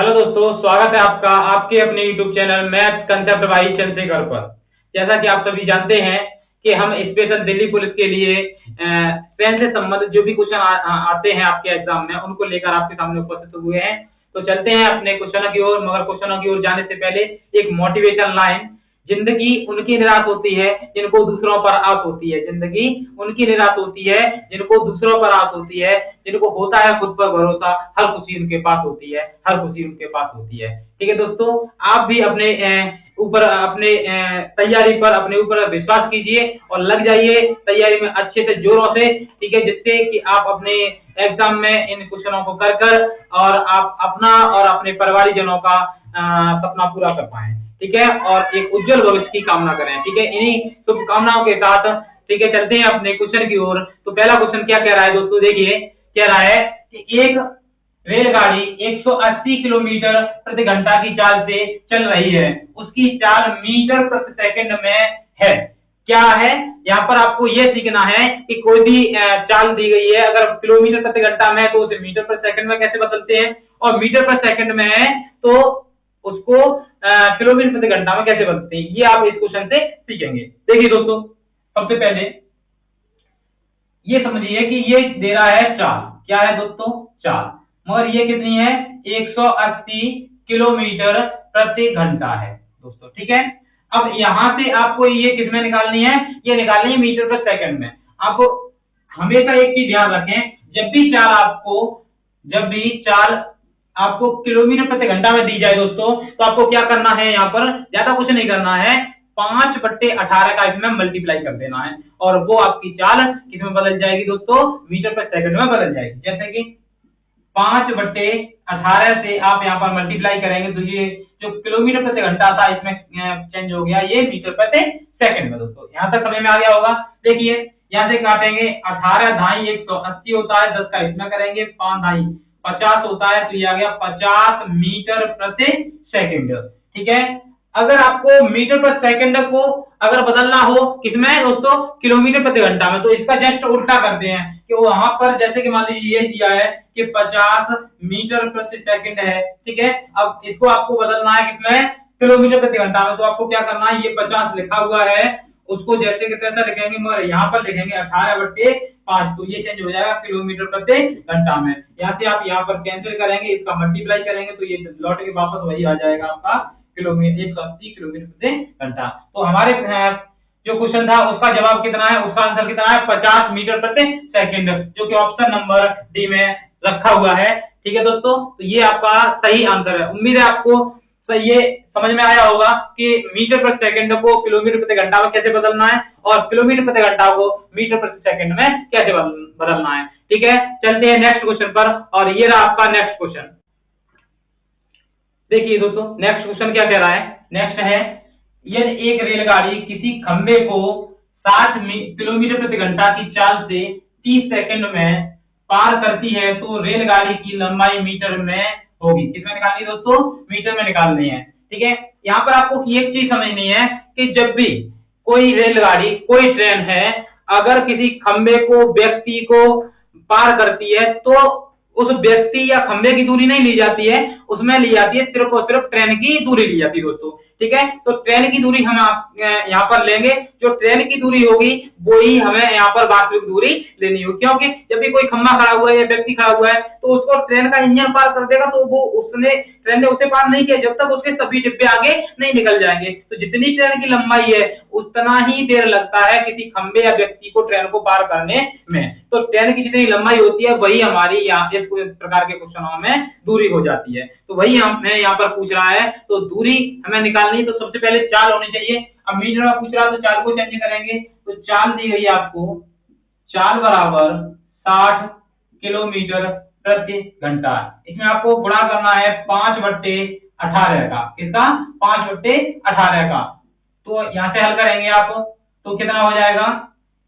Hello दोस्तों, स्वागत है आपका आपके अपने YouTube चैनल मैथ कंसेप्ट भाई चंद्रशेखर पर। जैसा कि आप सभी जानते हैं कि हम स्पेशल दिल्ली पुलिस के लिए ट्रेन से संबंधित जो भी क्वेश्चन आते हैं आपके एग्जाम में, उनको लेकर आपके सामने उपस्थित हुए हैं। तो चलते हैं अपने क्वेश्चनों की ओर, मगर क्वेश्चनों की ओर जाने से पहले एक मोटिवेशन लाइन। जिंदगी उनकी निराश होती है जिनको दूसरों पर आस होती है। जिंदगी उनकी निराश होती है जिनको दूसरों पर आस होती है। जिनको होता है खुद पर भरोसा, हर खुशी उनके पास होती है। हर खुशी उनके पास होती है। ठीक है दोस्तों, आप भी अपने ऊपर अपने तैयारी पर अपने ऊपर विश्वास कीजिए और लग जाइए तैयारी में अच्छे से जोरों से। ठीक है, जिससे कि आप अपने एग्जाम में इन क्वेश्चनों को कर कर और आप अपना और अपने परिवारजनों का सपना पूरा कर पाए। ठीक है, और एक उज्जवल भविष्य की कामना करें। ठीक है, इन्हीं शुभकामनाओं के साथ ठीक है चलते हैं अपने क्वेश्चन की ओर। तो पहला क्वेश्चन क्या कह रहा है दोस्तों, देखिए कह रहा है कि एक रेलगाड़ी 180 किलोमीटर प्रति घंटा की चाल से चल रही है। उसकी चाल मीटर प्रति सेकंड में है। क्या है यहाँ पर आपको यह सीखना है कि कोई भी चाल दी गई है, अगर किलोमीटर प्रति घंटा में है तो उसे मीटर प्रति सेकंड में कैसे बदलते हैं, और मीटर प्रति सेकंड में है तो उसको किलोमीटर प्रति घंटा में कैसे बदलते हैं। ये आप इस क्वेश्चन से सीखेंगे। देखिए दोस्तों, सबसे पहले ये समझिए कि ये दे रहा है चाल। क्या है दोस्तों? चाल। मगर ये कितनी है? 180 किलोमीटर प्रति घंटा है दोस्तों। ठीक है, अब यहां से आपको ये किसमें निकालनी है? ये निकालनी है मीटर प्रति सेकंड में। आपको हमेशा एक चीज ध्यान रखें, जब भी चाल आपको किलोमीटर प्रति घंटा में दी जाए दोस्तों, तो आपको क्या करना है, यहाँ पर ज्यादा कुछ नहीं करना है, 5/18 का इसमें मल्टीप्लाई कर देना है और वो आपकी चाल किसमें बदल जाएगी दोस्तों? मीटर प्रति सेकंड में बदल जाएगी। जैसे कि 5/18 से आप यहाँ पर मल्टीप्लाई करेंगे तो ये जो किलोमीटर प्रति घंटा था इसमें चेंज हो गया, ये मीटर प्रति सेकंड में। दोस्तों यहाँ तक समझ में आ गया होगा। देखिए यहाँ से काटेंगे, 18 धाई 180 होता है, 10 का इसमें करेंगे, 5 धाई 50 होता है, तो ये आ गया 50 मीटर प्रति सेकंड। ठीक है, अगर आपको मीटर प्रति सेकंड को अगर बदलना हो किसमें दोस्तों? किलोमीटर प्रति घंटा में, तो इसका जस्ट उल्टा करते हैं कि वहां पर जैसे कि मान लीजिए ये दिया है कि 50 मीटर प्रति सेकंड है। ठीक है, अब इसको आपको बदलना है किसमें? किलोमीटर प्रति घंटा में। तो आपको क्या करना है, ये 50 लिखा हुआ है उसको जैसे कि तैसा लिखेंगे, मगर यहाँ पर लिखेंगे 18/5, तो ये चेंज हो जाएगा किलोमीटर प्रति घंटा में। यहाँ से आप यहाँ पर कैंसिल करेंगे, इसका मल्टीप्लाई करेंगे तो ये लौट के वापस वही आ जाएगा आपका किलोमीटर 180 किलोमीटर प्रति घंटा। तो हमारे जो क्वेश्चन था उसका जवाब कितना है, उसका आंसर कितना है? 50 मीटर प्रति सेकंड, जो कि ऑप्शन नंबर डी में रखा हुआ है। ठीक है दोस्तों, तो ये आपका सही आंसर है। उम्मीद है आपको तो ये समझ में आया होगा कि मीटर प्रति सेकंड को किलोमीटर प्रति घंटा में कैसे बदलना है और किलोमीटर प्रति घंटा को मीटर प्रति सेकंड में कैसे बदलना है। ठीक है, चलते हैं नेक्स्ट क्वेश्चन पर, और ये रहा आपका नेक्स्ट क्वेश्चन। देखिए दोस्तों, नेक्स्ट क्वेश्चन क्या कह रहा है? नेक्स्ट है, यदि एक रेलगाड़ी किसी खंबे को 60 किलोमीटर प्रति घंटा की चाल से 30 सेकंड में पार करती है तो रेलगाड़ी की लंबाई मीटर में होगी। किसमें निकालनी है दोस्तों? मीटर में निकालनी है। ठीक है, यहाँ पर आपको एक चीज समझनी है कि जब भी कोई रेलगाड़ी कोई ट्रेन है अगर किसी खंबे को व्यक्ति को पार करती है तो उस व्यक्ति या खंबे की दूरी नहीं ली जाती है, उसमें ली जाती है सिर्फ और सिर्फ ट्रेन की दूरी ली जाती है दोस्तों। ठीक है, तो ट्रेन की दूरी हम यहाँ पर लेंगे, जो ट्रेन की दूरी होगी वो ही हमें यहाँ पर वास्तविक दूरी लेनी होगी, क्योंकि जब भी कोई खंबा खड़ा हुआ है या व्यक्ति खड़ा हुआ है तो उसको ट्रेन का इंजन पार कर देगा, तो वो ट्रेन ने उसे पार नहीं किया जब तक उसके सभी डिब्बे आगे नहीं निकल जाएंगे। तो जितनी ट्रेन की लंबाई है उतना ही देर लगता है किसी खंबे या व्यक्ति को ट्रेन को पार करने में। तो ट्रेन की जितनी लंबाई होती है वही हमारी यहाँ इस प्रकार के क्वेश्चनों में दूरी हो जाती है। तो वही हमें यहाँ पर पूछ रहा है, तो दूरी हमें निकालनी, तो सबसे पहले चाल होनी चाहिए। अब मीटर में पूछ रहा है तो चाल को चेंज करेंगे, तो चाल दी गई आपको, चाल बराबर 60 किलोमीटर प्रति घंटा। इसमें आपको गुणा करना है 5/18 का। किसका? 5/18 का। तो यहाँ से हल करेंगे आप तो कितना हो जाएगा?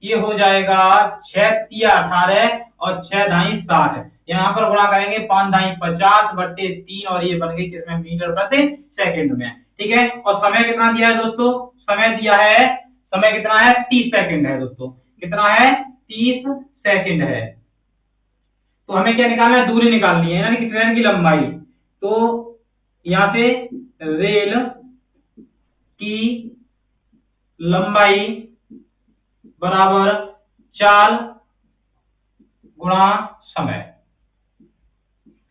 ये हो जाएगा 6×3 = 18 और 6×2 = 60। यहाँ पर गुणा करेंगे 5×50/3 और ये बन गई किसमें? मीटर प्रति सेकंड में। ठीक है, और समय कितना दिया है दोस्तों? समय दिया है, समय कितना है? 30 सेकंड है दोस्तों। कितना है? 30 सेकंड है। तो हमें क्या निकालना है? दूरी निकालनी है, यानी कि ट्रेन की लंबाई। तो यहां से रेल की लंबाई बराबर चाल गुणा समय।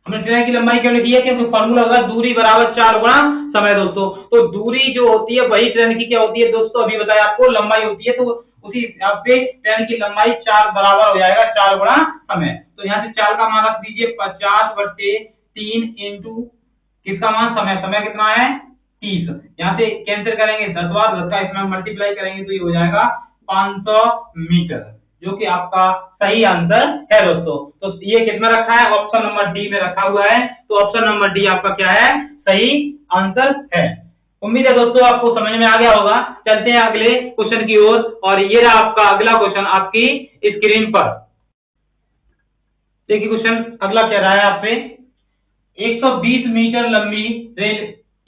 हमने ट्रेन की लंबाई क्यों लिखी है? क्योंकि फॉर्मूला होगा दूरी बराबर चाल गुणा समय दोस्तों। तो दूरी जो होती है वही ट्रेन की क्या होती है दोस्तों? अभी बताया आपको, लंबाई होती है। तो उसी यहाँ पे ट्रेन की लंबाई चाल बराबर हो जाएगा चाल गुणा समय। तो यहाँ से चाल का मान रख दीजिए 50/3 इंटू किसका मान? समय। समय कितना है? 30। यहाँ से कैंसिल करेंगे 10 बार, 10 का इसमें मल्टीप्लाई करेंगे तो ये हो जाएगा 500 मीटर, जो कि आपका सही आंसर है दोस्तों। तो ये कितना रखा है? ऑप्शन नंबर डी में रखा हुआ है। तो ऑप्शन नंबर डी आपका क्या है? सही आंसर है। उम्मीद है दोस्तों आपको समझ में आ गया होगा। चलते हैं अगले क्वेश्चन की ओर, और ये रहा आपका अगला क्वेश्चन आपकी स्क्रीन पर। देखिए क्वेश्चन अगला कह रहा है आपसे, 120 मीटर लंबी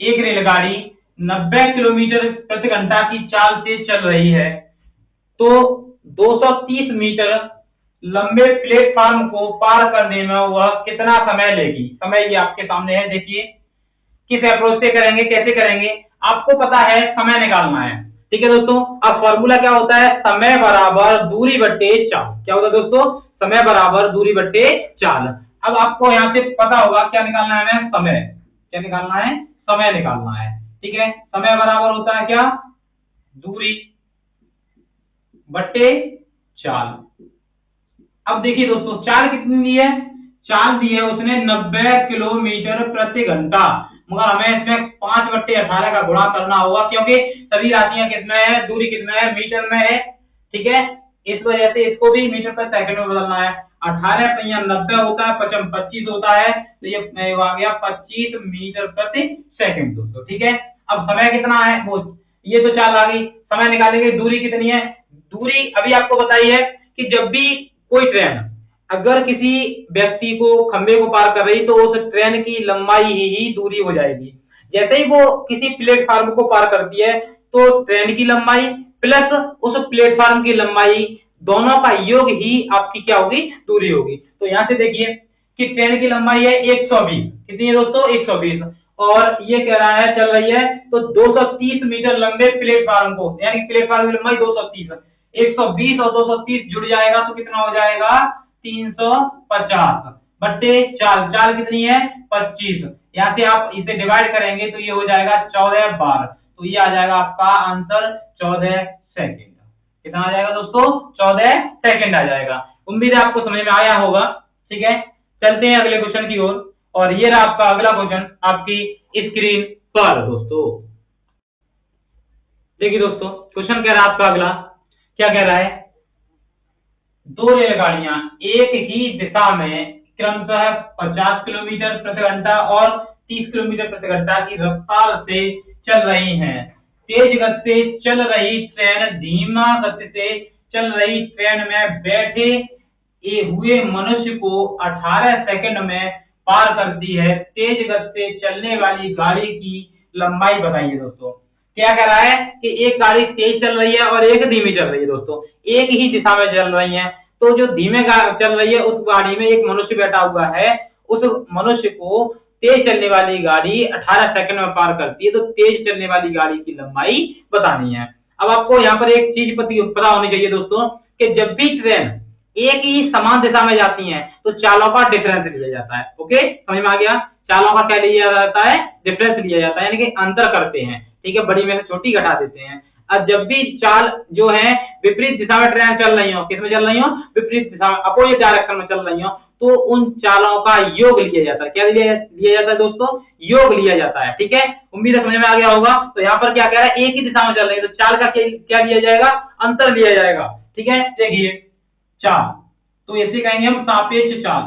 एक रेलगाड़ी 90 किलोमीटर प्रति घंटा की चाल से चल रही है, तो 230 मीटर लंबे प्लेटफार्म को पार करने में वह कितना समय लेगी? समय ये आपके सामने है। देखिए किस अप्रोच से करेंगे, कैसे करेंगे, आपको पता है समय निकालना है। ठीक है दोस्तों। अब फॉर्मूला क्या होता है? समय बराबर दूरी बट्टे चाल। क्या होता है दोस्तों? समय बराबर दूरी बट्टे चाल। अब आपको यहाँ से पता होगा क्या निकालना है? हमें समय। क्या निकालना है? समय निकालना है। ठीक है। समय बराबर होता है क्या? दूरी बट्टे चाल। अब देखिए दोस्तों चाल कितनी दी है? चाल दी है उसने 90 किलोमीटर प्रति घंटा, मगर हमें इसमें 5/18 का गुणा करना होगा, क्योंकि सभी राशियां कितने हैं? दूरी कितना है? मीटर में है। ठीक है। इस वजह से इसको भी मीटर पर सेकंड में बदलना है। 18 पंया 90 होता है, 55 25 होता है, तो ये आ गया 25 मीटर प्रति सेकंड दोस्तों। ठीक है। अब समय कितना है? वो ये तो चाल आ गई। समय निकालेंगे। दूरी कितनी है? दूरी अभी आपको बताई है कि जब भी कोई ट्रेन अगर किसी व्यक्ति को खंबे को पार कर रही, तो उस ट्रेन की लंबाई ही दूरी हो जाएगी। जैसे ही वो किसी प्लेटफार्म को पार करती है, तो ट्रेन की लंबाई प्लस उस प्लेटफार्म की लंबाई, दोनों का योग ही आपकी क्या होगी? दूरी होगी। तो यहां से देखिए कि ट्रेन की लंबाई है 120। कितनी है दोस्तों? 120। और ये कह रहा है चल रही है तो 230 मीटर लंबे प्लेटफार्म को, यानी प्लेटफार्म की लंबाई 230, 120 और 230 जुड़ जाएगा तो कितना हो जाएगा? 350 बट्टे चाल। चाल कितनी है? 25। यहाँ से आप इसे डिवाइड करेंगे तो ये हो जाएगा 14 बार। तो ये आ जाएगा आपका आंसर 14 सेकेंड। कितना आ जाएगा दोस्तों? 14 सेकेंड आ जाएगा। उम्मीद है आपको समझ में आया होगा। ठीक है। चलते हैं अगले क्वेश्चन की ओर, और ये रहा आपका अगला क्वेश्चन आपकी स्क्रीन पर दोस्तों। देखिए दोस्तों क्वेश्चन कह रहा है आपका अगला, क्या कह रहा है? दो रेलगाड़ियां एक ही दिशा में क्रमशः 50 किलोमीटर प्रति घंटा और 30 किलोमीटर प्रति घंटा की रफ्तार से चल रही हैं। तेज गति से चल रही ट्रेन धीमा गति से चल रही ट्रेन में बैठे हुए मनुष्य को 18 सेकंड में पार करती है। तेज गति से चलने वाली गाड़ी की लंबाई बताइए दोस्तों। क्या कह रहा है कि एक गाड़ी तेज चल रही है और एक धीमी चल रही है दोस्तों, एक ही दिशा में चल रही है। तो जो धीमे चल रही है उस गाड़ी में एक मनुष्य बैठा हुआ है, उस मनुष्य को तेज चलने वाली गाड़ी 18 सेकंड में पार करती है, तो तेज चलने वाली गाड़ी की लंबाई बतानी है। अब आपको यहाँ पर एक चीज पता होनी चाहिए दोस्तों कि जब भी ट्रेन एक ही समान दिशा में जाती है तो चालों का डिफरेंस लिया जाता है। ओके, समझ में आ गया? चालों का क्या लिया जाता है? डिफरेंस लिया जाता है, यानी कि अंतर करते हैं। ठीक है, बड़ी में से छोटी घटा देते हैं। अब जब भी चाल जो है विपरीत दिशा में ट्रेन चल रही हो, किसमें चल रही हो? विपरीत दिशा में, अपोजिट डायरेक्शन में चल रही हो, तो उन चालों का योग लिया जाता है। क्या लिया जाता है दोस्तों? योग लिया जाता है। ठीक है, उम्मीद है समझ में आ गया होगा। तो यहाँ पर क्या कह रहा है? एक ही दिशा में चल रही है, तो चाल का क्या लिया जाएगा? अंतर लिया जाएगा। ठीक है, देखिए चाल, तो ऐसे कहेंगे हम सापेक्ष चाल।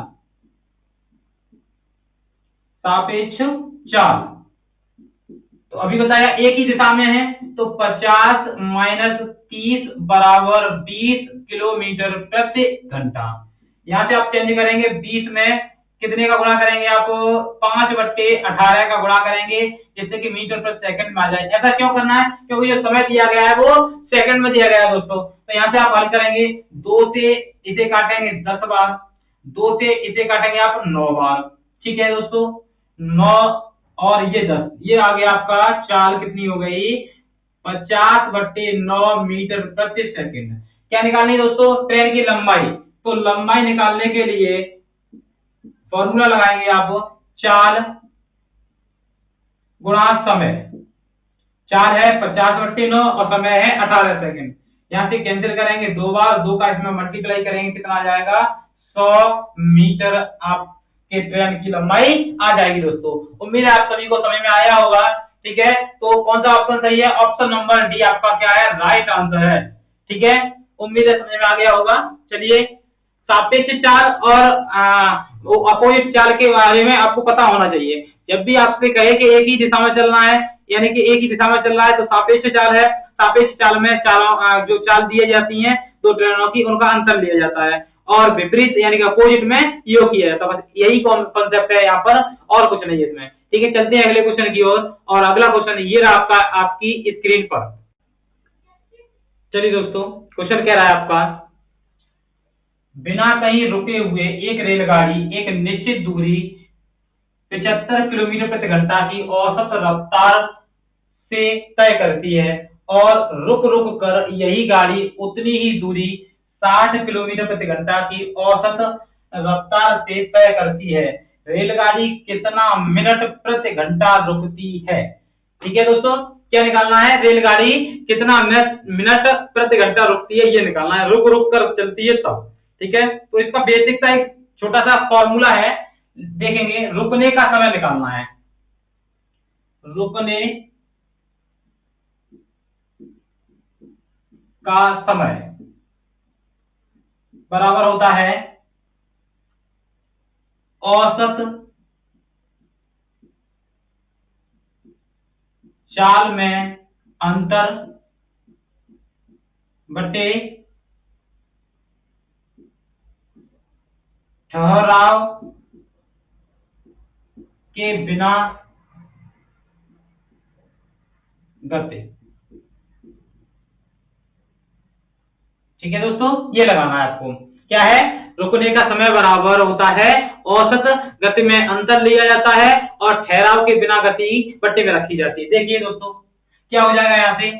सापेक्ष चाल तो अभी बताया एक ही दिशा में है, तो 50 माइनस 30 बराबर 20 किलोमीटर प्रति घंटा। यहां से आप चेंज करेंगे, 20 में कितने का गुणा करेंगे? आप 5/18 का गुणा करेंगे, जिससे कि मीटर प्रति सेकंड में आ जाए। ऐसा क्यों करना है? क्योंकि जो समय दिया गया है वो सेकंड में दिया गया है दोस्तों। तो यहाँ से आप हल करेंगे, 2 से इसे काटेंगे 10 बार, 2 से इसे काटेंगे आप 9 बार। ठीक है दोस्तों, 9 और ये 10, ये आ गया आपका चाल कितनी हो गई, 50/9 मीटर प्रति सेकंड। क्या निकालनी है दोस्तों, ट्रेन की लंबाई। तो लंबाई निकालने के लिए फॉर्मूला लगाएंगे आप, चाल गुणा समय। चाल है 50/9 और समय है 18 सेकंड। यहां से कैंसिल करेंगे, दो बार, दो का इसमें मल्टीप्लाई करेंगे, कितना आ जाएगा, 100 मीटर आपके ट्रेन की लंबाई आ जाएगी। दोस्तों उम्मीद है आप सभी को समझ में आया होगा। ठीक है, तो कौन सा ऑप्शन सही है, ऑप्शन नंबर डी आपका क्या है, राइट आंसर है। ठीक है, उम्मीद है समझ में आ गया होगा। चलिए, सापेक्ष चाल और अपोजिट चाल के बारे में आपको पता होना चाहिए। जब भी आपसे कहे कि एक ही दिशा में चलना है, यानी कि एक ही दिशा में चल रहा है, तो सापेक्ष चाल है। सापेक्ष चाल में चालों जो चाल दी जाती हैं दो ट्रेनों की, उनका अंतर लिया जाता है, और विपरीत यानी कि अपोजिट में योग किया जाता है। बस यही कॉन्सेप्ट है यहाँ पर, और कुछ नहीं है इसमें। ठीक है, चलते हैं अगले क्वेश्चन की ओर। और अगला क्वेश्चन ये रहा आपका, आपकी स्क्रीन पर। चलिए दोस्तों, क्वेश्चन कह रहा है आपका, बिना कहीं रुके हुए एक रेलगाड़ी एक निश्चित दूरी 75 किलोमीटर प्रति घंटा की औसत रफ्तार से तय करती है, और रुक रुक कर यही गाड़ी उतनी ही दूरी 60 किलोमीटर प्रति घंटा की औसत रफ्तार से तय करती है। रेलगाड़ी कितना मिनट प्रति घंटा रुकती है। ठीक है दोस्तों, क्या निकालना है, रेलगाड़ी कितना मिनट प्रति घंटा रुकती है, ये निकालना है। रुक रुक कर चलती है तब। ठीक है, तो इसका बेसिक सा एक छोटा सा फॉर्मूला है, देखेंगे। रुकने का समय निकालना है। रुकने का समय बराबर होता है औसत चाल में अंतर बटे ठहराव के बिना गति। ठीक है दोस्तों, ये लगाना है आपको। क्या है, रुकने का समय बराबर होता है औसत गति में अंतर लिया जाता है, और ठहराव के बिना गति बट्टे में रखी जाती है। देखिए दोस्तों, क्या हो जाएगा, यहाँ से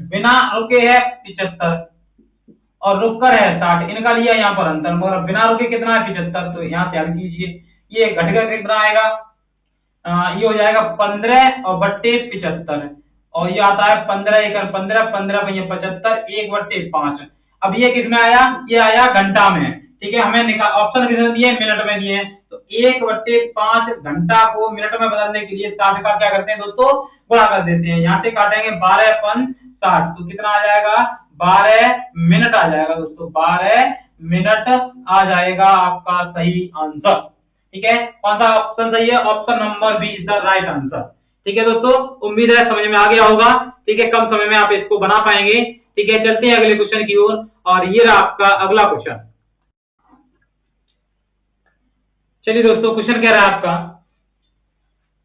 बिना रुके है 75 और रुककर है 60, इनका लिया यहाँ पर अंतर, मगर बिना रुके कितना है 75, तो यहाँ से हल कीजिए, ये घट कर कितना आएगा, ये हो जाएगा 15 और बट्टे 75, और ये आता है 15 एकड़ 15, 15 भैया 75, 1/5। अब ये किसमें आया, ये आया घंटा में। ठीक है, हमें निकाल, ऑप्शन किसने दिए, मिनट में दिए, तो 1/5 घंटा को मिनट में बदलने के लिए 60 का क्या करते हैं दोस्तों, गुणा कर देते हैं। यहाँ से काटेंगे 12/60, तो कितना आ जाएगा, 12 मिनट आ जाएगा दोस्तों, 12 मिनट आ जाएगा आपका सही आंसर। ठीक है, कौन सा ऑप्शन सही है, option number B is the right answer. ठीक है दोस्तों, उम्मीद है समझ में आ गया होगा। ठीक है, कम समय में आप इसको बना पाएंगे। ठीक है, चलते हैं अगले क्वेश्चन की ओर, और ये रहा आपका अगला क्वेश्चन। चलिए दोस्तों, क्वेश्चन कह रहा है आपका,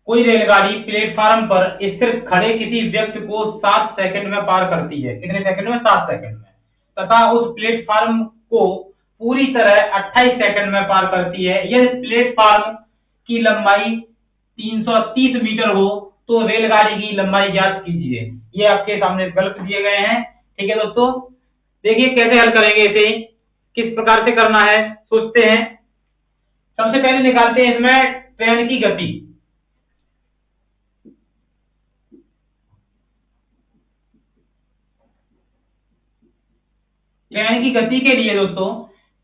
कोई रेलगाड़ी प्लेटफार्म पर स्थिर खड़े किसी व्यक्ति को 7 सेकंड में पार करती है। कितने सेकंड में, 7 सेकंड में, तथा उस प्लेटफार्म को पूरी तरह 28 सेकंड में पार करती है। यह प्लेटफार्म की लंबाई 330 मीटर हो तो रेलगाड़ी की लंबाई ज्ञात कीजिए। ये आपके सामने विकल्प दिए गए हैं। ठीक है दोस्तों, देखिए कैसे हल करेंगे इसे, किस प्रकार से करना है, सोचते हैं। सबसे पहले निकालते हैं इसमें ट्रेन की गति। ट्रेन की गति के लिए दोस्तों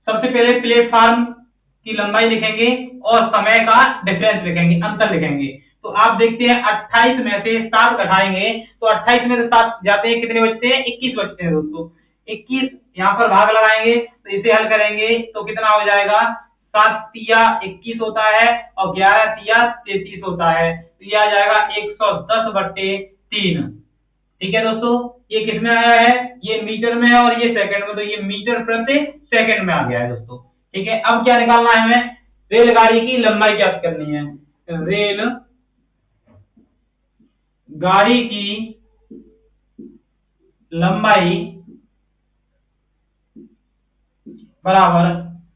सबसे पहले प्लेटफार्म की लंबाई लिखेंगे और समय का डिफरेंस लिखेंगे, अंतर लिखेंगे। तो आप देखते हैं 28 में से 7 घटाएंगे तो 28 में से 7 जाते हैं, कितने बचते हैं, 21 बचते हैं दोस्तों। 21 यहाँ पर भाग लगाएंगे, तो इसे हल करेंगे तो कितना हो जाएगा, 7 तिया 21 होता है और 11 तिया 33 होता है, तो यह आ जाएगा 110/3। ठीक है दोस्तों, ये किसमें आया है, ये मीटर में है और ये सेकंड में, तो ये मीटर प्रति सेकंड में आ गया है दोस्तों। ठीक है, अब क्या निकालना है हमें, रेलगाड़ी की लंबाई ज्ञात करनी है। रेल गाड़ी की लंबाई बराबर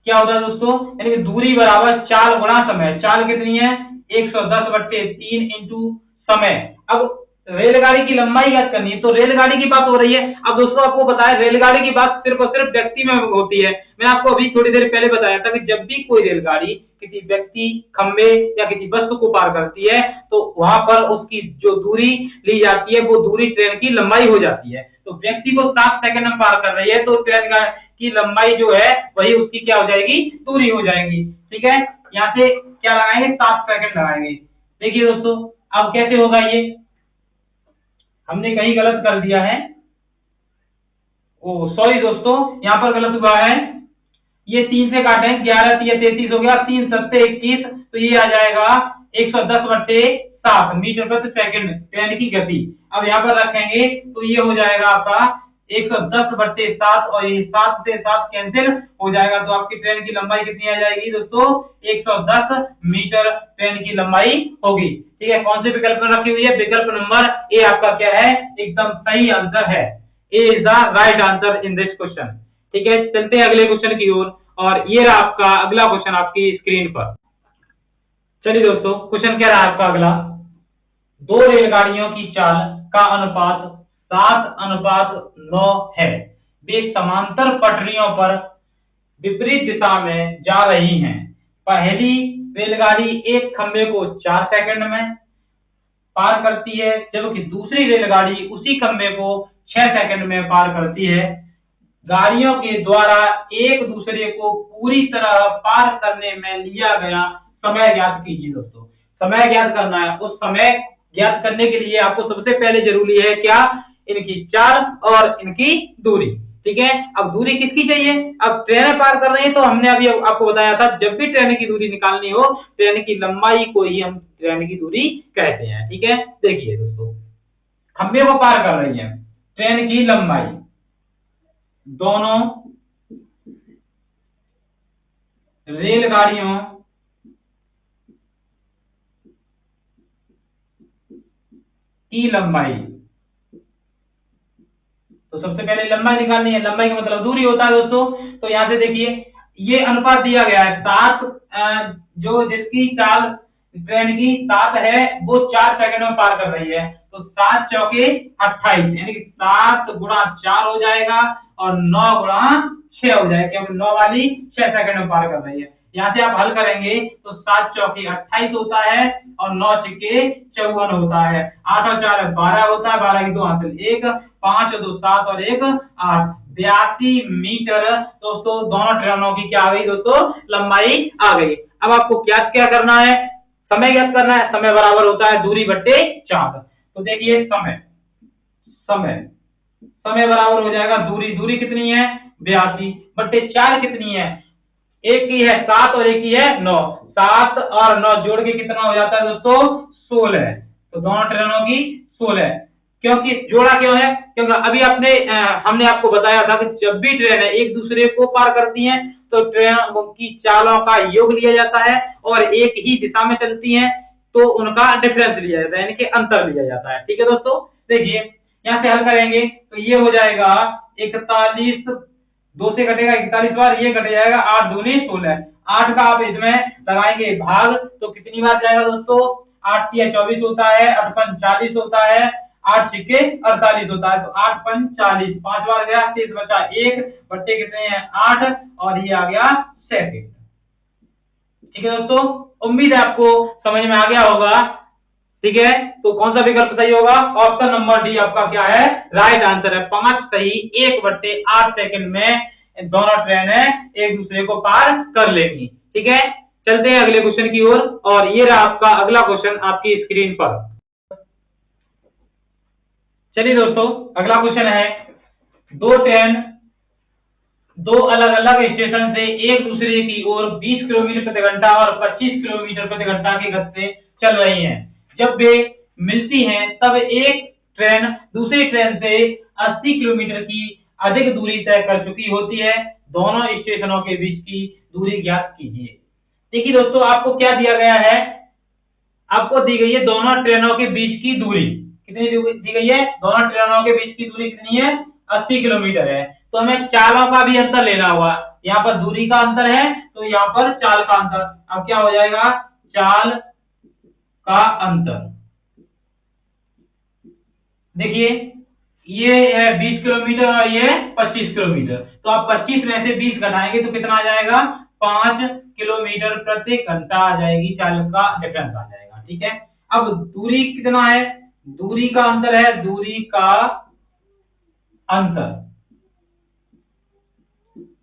क्या होता है दोस्तों, यानी कि दूरी बराबर चाल गुणा समय। चाल कितनी है, 110/3 इंटू समय। अब रेलगाड़ी की लंबाई ज्ञात करनी है, तो रेलगाड़ी की बात हो रही है। अब दोस्तों आपको बताया रेलगाड़ी की बात सिर्फ और सिर्फ व्यक्ति में होती है। मैं आपको अभी थोड़ी देर पहले बताया था कि जब भी कोई रेलगाड़ी किसी व्यक्ति, खंबे या किसी वस्तु को पार करती है तो वहां पर उसकी जो दूरी ली जाती है वो दूरी ट्रेन की लंबाई हो जाती है। तो व्यक्ति को 7 सेकंड में पार कर रही है तो ट्रेन की लंबाई जो है वही उसकी क्या हो जाएगी, दूरी हो जाएगी। ठीक है, यहाँ से क्या लगाएंगे, 7 सेकंड लगाएंगे। देखिए दोस्तों अब कैसे होगा, ये हमने कहीं गलत कर दिया है। ओ सॉरी दोस्तों, यहाँ पर गलत हुआ है। ये 3 से काटे, 11 3 33 हो गया, 3 7 21, तो ये आ जाएगा 110/7 मीटर प्रति सेकंड ट्रेन की गति। अब यहाँ पर रखेंगे तो ये हो जाएगा आपका 110/7 और ये 7 से 7 कैंसिल हो जाएगा, तो आपकी ट्रेन की लंबाई कितनी आ जाएगी दोस्तों, 110 मीटर ट्रेन की लंबाई होगी। ठीक है, कौन से विकल्प में रखी हुई है, विकल्प नंबर ए आपका क्या है, एकदम सही आंसर है। A is the right answer in this question. ठीक है, चलते हैं अगले क्वेश्चन की ओर, और ये रहा आपका अगला क्वेश्चन आपकी स्क्रीन पर। चलिए दोस्तों, क्वेश्चन क्या रहा आपका अगला, दो रेलगाड़ियों की चाल का अनुपात 7:9 है। वे समांतर पटरियों पर विपरीत दिशा में जा रही हैं। पहली रेलगाड़ी एक खंबे को 4 सेकंड में पार करती है, जबकि दूसरी रेलगाड़ी उसी खंबे को 6 सेकंड में पार करती है। गाड़ियों के द्वारा एक दूसरे को पूरी तरह पार करने में लिया गया समय ज्ञात कीजिए। दोस्तों समय ज्ञात करना है, उस समय ज्ञात करने के लिए आपको सबसे पहले जरूरी है क्या, इनकी चाल और इनकी दूरी। ठीक है, अब दूरी किसकी चाहिए, अब ट्रेनें पार कर रही है तो हमने अभी आपको बताया था जब भी ट्रेन की दूरी निकालनी हो ट्रेन की लंबाई को ही हम ट्रेन की दूरी कहते हैं। ठीक है, देखिए दोस्तों, खंबे को पार कर रही है, ट्रेन की लंबाई, दोनों रेलगाड़ियों की लंबाई, तो सबसे पहले लंबाई निकालनी है, लंबाई का मतलब दूरी होता है दोस्तों। तो यहां से देखिए ये अनुपात दिया गया है 7, जो जिसकी चाल ट्रेन की 7 है वो 4 सेकंड में पार कर रही है, तो 7 चौके 28, यानी कि 7 गुणा 4 हो जाएगा और 9 गुणा 6 हो जाएगा, क्योंकि 9 वाली 6 सेकंड में पार कर रही है। यहाँ से आप हल करेंगे तो 7 चौके 28 होता है और 9 छक्के 54 होता है, 8 और 4 12 होता है, 12 की 2 हासिल 1, 5 और 2 7 और 1 8, 82 मीटर दोस्तों दोनों ट्रेनों की क्या आ गई दोस्तों, लंबाई आ गई। अब आपको क्या करना है, समय ज्ञात करना है, समय बराबर होता है दूरी बट्टे 4। तो देखिए समय समय समय बराबर हो जाएगा दूरी कितनी है 82 बट्टे 4 कितनी है, एक की है 7 और एक की है 9, 7 और 9 जोड़ के कितना हो जाता है दोस्तों 16, तो दोनों ट्रेनों की 16। क्योंकि जोड़ा क्यों है, क्योंकि अभी हमने आपको बताया था कि जब भी ट्रेन एक दूसरे को पार करती हैं तो ट्रेन की चालों का योग लिया जाता है और एक ही दिशा में चलती हैं तो उनका डिफरेंस लिया जाता है, यानी कि अंतर लिया जाता है। ठीक है दोस्तों, देखिए यहाँ से हल करेंगे तो ये हो जाएगा 41, 2 से कटेगा 41 बार, ये कट जाएगा 8 दूनी 16, 8 का आप इसमें लगाएंगे भाग तो कितनी बार जाएगा दोस्तों, 8 3 24 होता है, 8 5 40 होता है, 8 6 48 होता है, तो 8 5 40, 5 बार गया, शेष बचा 1 बट्टे कितने हैं 8 और ये आ गया सेकंड। ठीक है दोस्तों, उम्मीद है आपको समझ में आ गया होगा। ठीक है, तो कौन सा विकल्प सही होगा, ऑप्शन नंबर डी आपका क्या है, राइट आंसर है, 5 सही, 1/8 सेकंड में दोनों ट्रेनें एक दूसरे को पार कर लेंगी। ठीक है, चलते हैं अगले क्वेश्चन की ओर, और ये रहा आपका अगला क्वेश्चन आपकी स्क्रीन पर। चलिए दोस्तों, अगला क्वेश्चन है, दो ट्रेन दो अलग अलग स्टेशन से एक दूसरे की ओर 20 किलोमीटर प्रति घंटा और 25 किलोमीटर प्रति घंटा की गति से चल रही हैं। जब वे मिलती हैं तब एक ट्रेन दूसरी ट्रेन से 80 किलोमीटर की अधिक दूरी तय कर चुकी होती है। दोनों स्टेशनों के बीच की दूरी ज्ञात कीजिए। देखिए दोस्तों, आपको क्या दिया गया है, आपको दी गई है दोनों ट्रेनों के बीच की दूरी, कितनी दी गई है, दोनों ट्रेनों के बीच की दूरी कितनी है 80 किलोमीटर है। तो हमें चालों का भी अंतर लेना होगा, यहाँ पर दूरी का अंतर है तो यहाँ पर चाल का अंतर, अब क्या हो जाएगा, चाल का अंतर। देखिए ये है 20 किलोमीटर और ये 25 किलोमीटर, तो आप 25 में से 20 घटाएंगे तो कितना आ जाएगा, 5 किलोमीटर प्रति घंटा आ जाएगी, चाल का डिफरेंस आ जाएगा। ठीक है, अब दूरी कितना है, दूरी का अंतर है, दूरी का अंतर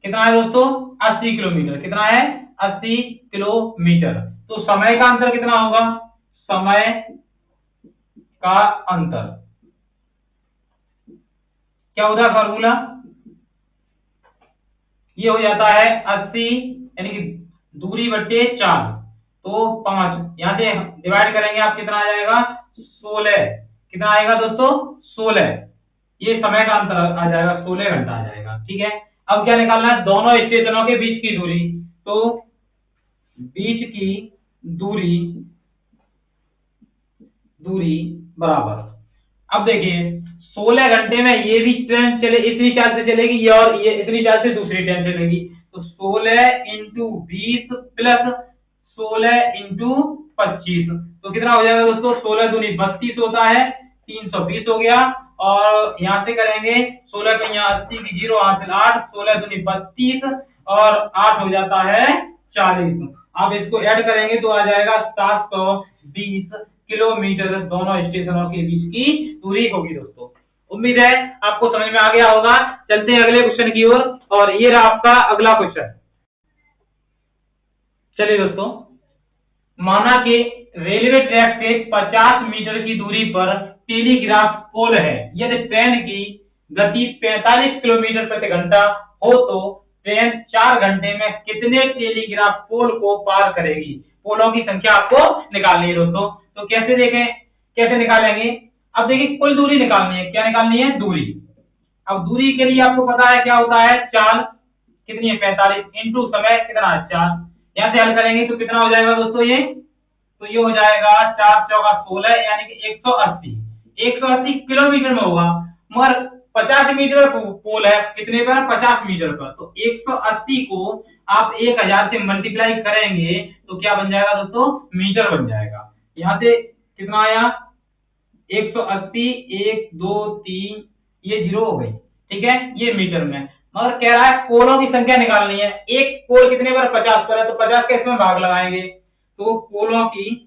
कितना है दोस्तों, 80 किलोमीटर। कितना है, 80 किलोमीटर। तो समय का अंतर कितना होगा, समय का अंतर क्या होता है फॉर्मूला, ये हो जाता है 80 यानी कि दूरी बटे 4, तो 5 यहां से डिवाइड करेंगे आप कितना आ जाएगा, 16। कितना आएगा दोस्तों, 16। ये समय का अंतर आ जाएगा, 16 घंटा आ जाएगा। ठीक है, अब क्या निकालना है, दोनों स्टेशनों के बीच की दूरी, तो बीच की दूरी दूरी बराबर, अब देखिए 16 घंटे में ये भी ट्रेन चले इतनी चाल से चलेगी, ये और ये इतनी चाल से दूसरी ट्रेन चलेगी, तो 16 इंटू 20 प्लस 16 इंटू 25, तो कितना हो जाएगा दोस्तों, 16 दूनी 32 होता है, 320 हो गया। और यहां से करेंगे 16 का यहाँ 80 की 0 हासिल 8, 16 दूनी 32 और 8 हो जाता है 40। आप इसको ऐड करेंगे तो आ जाएगा 720 किलोमीटर दोनों स्टेशनों के बीच की दूरी होगी दोस्तों। उम्मीद है आपको समझ में आ गया होगा। चलते हैं अगले क्वेश्चन की ओर, और ये रहा आपका अगला क्वेश्चन। चलिए दोस्तों, माना कि रेलवे ट्रैक से 50 मीटर की दूरी पर टेलीग्राफ पोल है, यदि ट्रेन की गति 45 किलोमीटर प्रति घंटा हो तो ट्रेन 4 घंटे में कितने टेलीग्राफ पोल को पार करेगी। पोलों की संख्या आपको निकालनी है दोस्तों, तो कैसे देखें, कैसे निकालेंगे। अब देखिए कुल दूरी निकालनी है, क्या निकालनी है, दूरी। अब दूरी के लिए आपको पता है क्या होता है, चाल कितनी है 45 इंटू समय कितना है 4, यहां से हल करेंगे तो कितना हो जाएगा दोस्तों, ये तो ये हो जाएगा 4 चौका 16 यानी कि 180 किलोमीटर में होगा, मगर 50 मीटर पोल है, कितने पर, 50 मीटर पर, तो 180 को आप 1000 से मल्टीप्लाई करेंगे तो क्या बन जाएगा दोस्तों, मीटर बन जाएगा। यहां से कितना आया, 180 1 2 3 ये 0 हो गई। ठीक है, ये मीटर में, मगर कह रहा है पोलों की संख्या निकालनी है। एक पोल कितने पर, 50 पर है, तो 50 के इसमें भाग लगाएंगे, तो पोलों की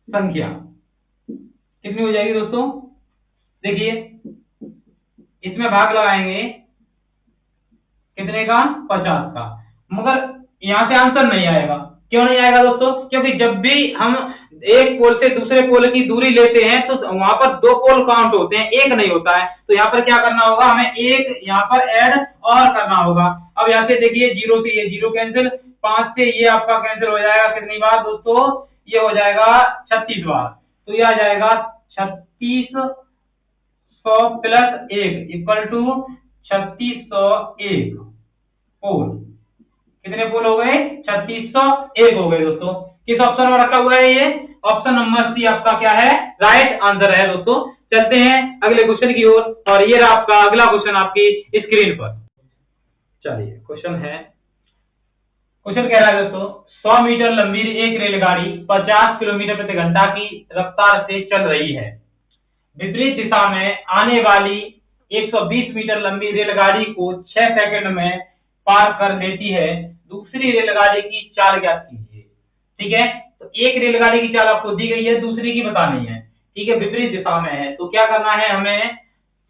संख्या कितनी हो जाएगी दोस्तों, देखिए इसमें भाग लगाएंगे कितने का, 50 का, मगर यहां से आंसर नहीं आएगा। क्यों नहीं आएगा दोस्तों, क्योंकि जब भी हम एक पोल से दूसरे पोल की दूरी लेते हैं तो वहां पर 2 पोल काउंट होते हैं, एक नहीं होता है, तो यहाँ पर क्या करना होगा, हमें एक यहाँ पर ऐड और करना होगा। अब यहाँ से देखिए 0 से ये 0 कैंसिल, 5 से ये आपका कैंसिल हो जाएगा कितनी बार दोस्तों, ये हो जाएगा 36 बार, तो ये आ जाएगा 3600 प्लस 1 इक्वल टू 3601 पोल। कितने पोल हो गए, 3601 हो गए दोस्तों। किस ऑप्शन में रखा हुआ है, ये ऑप्शन नंबर सी आपका क्या है, राइट आंसर है दोस्तों। चलते हैं अगले क्वेश्चन की ओर, और ये रहा आपका अगला क्वेश्चन आपकी स्क्रीन पर। चलिए क्वेश्चन है, क्वेश्चन कह रहा है दोस्तों, 100 मीटर लंबी एक रेलगाड़ी 50 किलोमीटर प्रति घंटा की रफ्तार से चल रही है, विपरीत दिशा में आने वाली 120 मीटर लंबी रेलगाड़ी को 6 सेकंड में पार कर लेती है, दूसरी रेलगाड़ी की चाल ज्ञात कीजिए। ठीक है, तो एक रेलगाड़ी की चाल आपको दी गई है, दूसरी की बतानी है। ठीक है, विपरीत दिशा में है, तो क्या करना है, हमें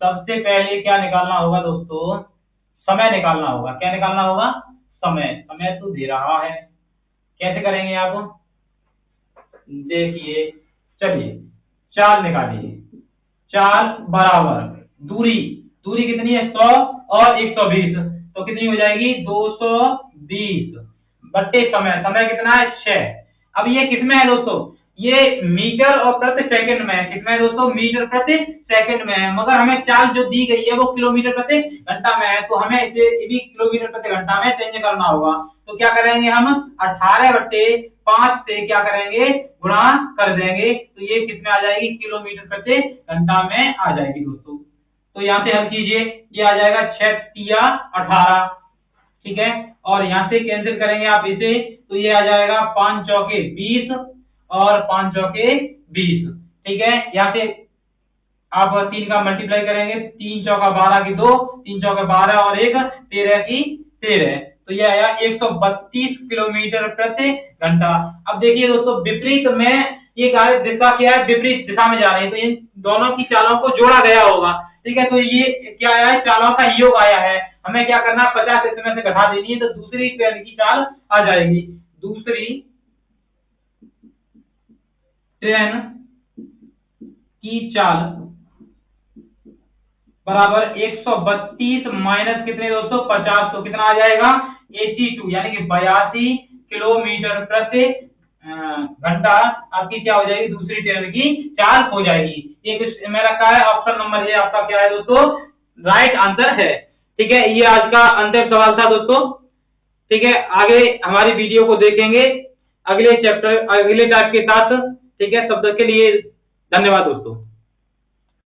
सबसे पहले क्या निकालना होगा दोस्तों, समय निकालना होगा। क्या निकालना होगा, समय। समय तो दे रहा है, कैसे करेंगे आप, देखिए चलिए चाल निकालिए, चाल बराबर दूरी, दूरी कितनी है 100 और 120, तो कितनी हो जाएगी 220 बट्टे समय, समय कितना है 6। अब ये किसमें है दोस्तों, ये मीटर और प्रति सेकंड में है, कितना है दोस्तों, मीटर प्रति सेकंड में है, मगर हमें चाल जो दी गई है वो किलोमीटर प्रति घंटा में है, तो हमें इसे भी किलोमीटर प्रति घंटा में चेंज करना होगा। तो क्या करेंगे हम, 18/5 से क्या करेंगे, गुणा कर देंगे, तो ये कितने आ जाएगी, किलोमीटर प्रति घंटा में आ जाएगी दोस्तों। तो यहाँ से हल कीजिए, ये आ जाएगा 6 तिया 18। ठीक है, और यहाँ से कैंसिल करेंगे आप इसे, तो ये आ जाएगा 5 चौके 20 और 5 चौके 20। ठीक है, यहाँ से आप 3 का मल्टीप्लाई करेंगे, 3 चौका 12 की 2, 3 चौका 12 और 1 13 की 13, तो ये आया 132 किलोमीटर प्रति घंटा। अब देखिए दोस्तों, विपरीत में ये दिशा क्या है, विपरीत दिशा में जा रही है, तो इन दोनों की चालों को जोड़ा गया होगा। ठीक है, तो ये क्या आया है, चालों का योग आया है। हमें क्या करना है, 50 इसमें से घटा देनी है, तो दूसरी ट्रेन की चाल आ जाएगी। दूसरी ट्रेन की चाल बराबर 132 माइनस कितने दोस्तों, 50, तो कितना आ जाएगा 82, यानी कि 82 किलोमीटर प्रति घंटा आपकी क्या हो जाएगी, दूसरी ट्रेन की चाल हो जाएगी। ये मेरा क्या है, ऑप्शन नंबर ए आपका क्या है दोस्तों, राइट आंसर है। ठीक है, ये आज का अंतिम सवाल था दोस्तों। ठीक है, आगे हमारी वीडियो को देखेंगे अगले चैप्टर अगले टाइप के साथ। ठीक है, तब तक के लिए धन्यवाद दोस्तों।